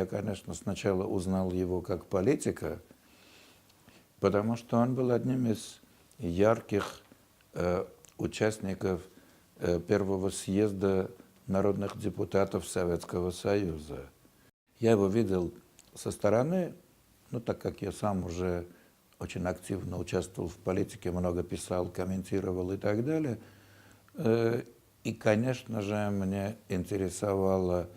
я, конечно, сначала узнал его как политика, потому что он был одним из ярких участников первого съезда народных депутатов Советского Союза. Я его видел со стороны, ну, так как я сам уже очень активно участвовал в политике, много писал, комментировал и так далее. И, конечно же, меня интересовала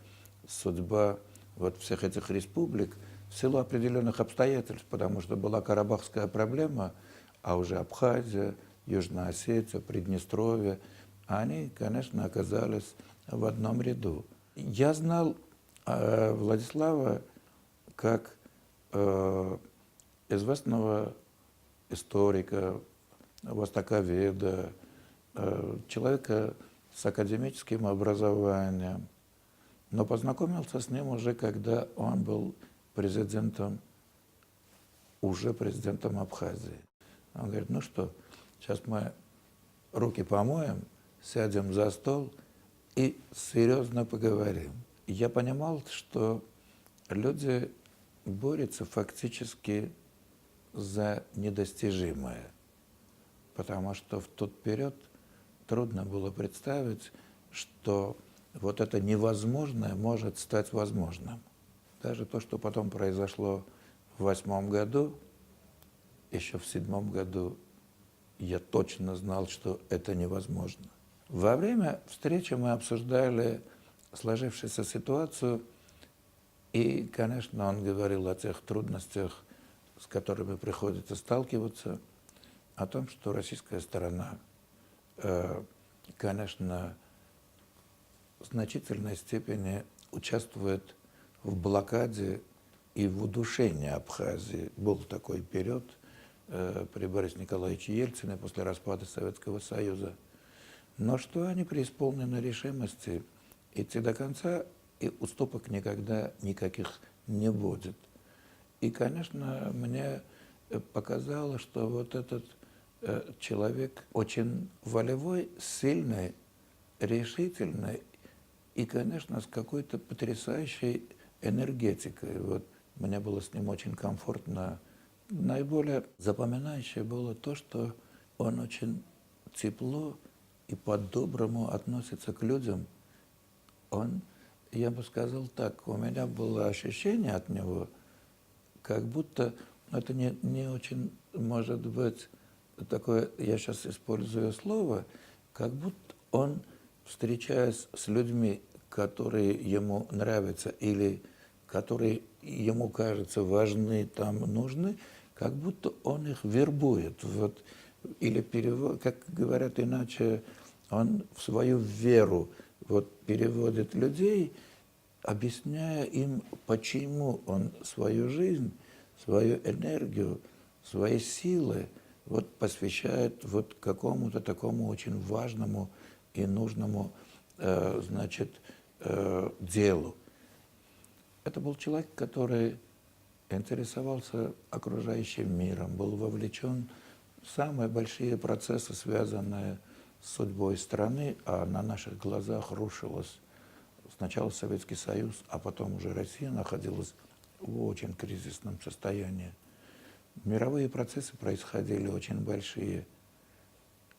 судьба вот всех этих республик в силу определенных обстоятельств, потому что была карабахская проблема, а уже Абхазия, Южная Осетия, Приднестровье, они, конечно, оказались в одном ряду. Я знал Владислава как известного историка, востоковеда, человека с академическим образованием, но познакомился с ним уже, когда он был президентом, уже президентом Абхазии. Он говорит, ну что, сейчас мы руки помоем, сядем за стол и серьезно поговорим. Я понимал, что люди борются фактически за недостижимое, потому что в тот период трудно было представить, что вот это невозможное может стать возможным. Даже то, что потом произошло в 2008 году, еще в 2007 году я точно знал, что это невозможно. Во время встречи мы обсуждали сложившуюся ситуацию, и, конечно, он говорил о тех трудностях, с которыми приходится сталкиваться, о том, что российская сторона, конечно, в значительной степени участвует в блокаде и в удушении Абхазии. Был такой период при Борисе Николаевиче Ельцине после распада Советского Союза. Но что они преисполнены решимости идти до конца, и уступок никогда никаких не будет. И, конечно, мне показалось, что вот этот человек очень волевой, сильный, решительный и, конечно, с какой-то потрясающей энергетикой. Вот мне было с ним очень комфортно. Наиболее запоминающее было то, что он очень тепло и по-доброму относится к людям. Он, я бы сказал так, у меня было ощущение от него, как будто, это не очень, может быть, такое, я сейчас использую слово, как будто он, встречаясь с людьми, которые ему нравятся или которые ему кажутся важны, там нужны, как будто он их вербует. Вот, или перевод, как говорят иначе, он в свою веру вот, переводит людей, объясняя им, почему он свою жизнь, свою энергию, свои силы вот, посвящает вот какому-то такому очень важному и нужному значит, делу. Это был человек, который интересовался окружающим миром, был вовлечен в самые большие процессы, связанные с судьбой страны, а на наших глазах рушилась сначала Советский Союз, а потом уже Россия находилась в очень кризисном состоянии. Мировые процессы происходили очень большие.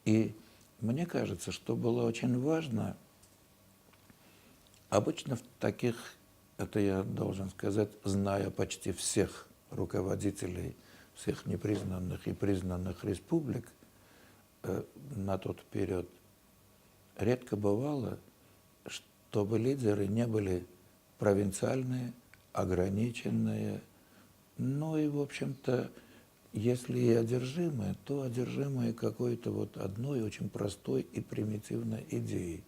И мне кажется, что было очень важно, обычно в таких, это я должен сказать, зная почти всех руководителей всех непризнанных и признанных республик на тот период, редко бывало, чтобы лидеры не были провинциальные, ограниченные, ну и, в общем-то, если и одержимые, то одержимые какой-то вот одной очень простой и примитивной идеей.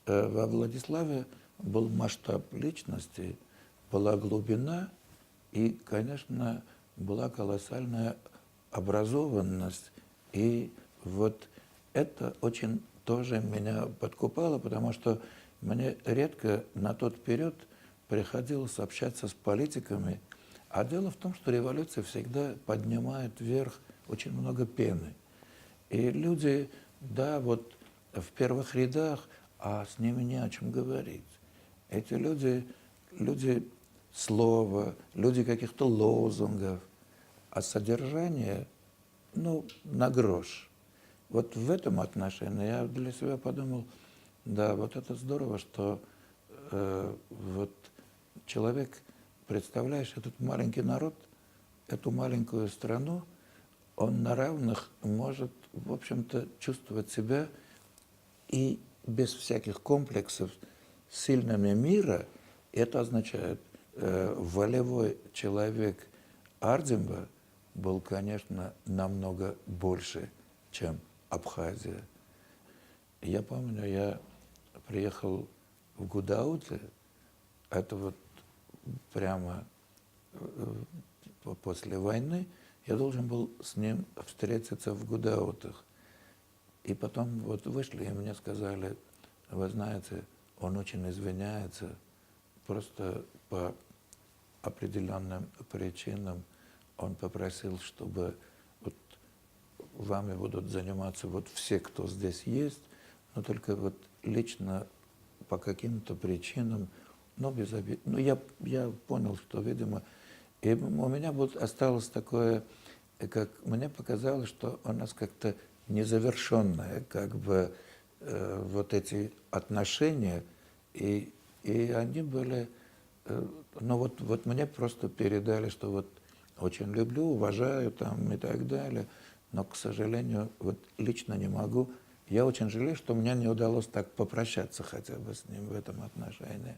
Во Владиславе был масштаб личности, была глубина и, конечно, была колоссальная образованность. И вот это очень тоже меня подкупало, потому что мне редко на тот период приходилось общаться с политиками. А дело в том, что революция всегда поднимает вверх очень много пены. И люди, да, вот в первых рядах, а с ними не о чем говорить. Эти люди слова, люди каких-то лозунгов, а содержание, ну, на грош. Вот в этом отношении я для себя подумал, да, вот это здорово, что вот человек, представляешь, этот маленький народ, эту маленькую страну, он на равных может, в общем-то, чувствовать себя и без всяких комплексов сильными мира. Это означает, волевой человек Ардзинба был, конечно, намного больше, чем Абхазия. Я помню, я приехал в Гудауте, это вот прямо после войны, я должен был с ним встретиться в Гудаутах. И потом вот вышли и мне сказали, вы знаете, он очень извиняется, просто по определенным причинам он попросил, чтобы вот вами будут заниматься вот все, кто здесь есть, но только вот лично по каким-то причинам, но без обид. Ну, я понял, что, видимо, и у меня вот осталось такое, как мне показалось, что у нас как-то незавершенное, как бы вот эти отношения, и они были, ну вот мне просто передали, что вот очень люблю, уважаю там и так далее, но, к сожалению, вот лично не могу. Я очень жалею, что мне не удалось так попрощаться хотя бы с ним в этом отношении.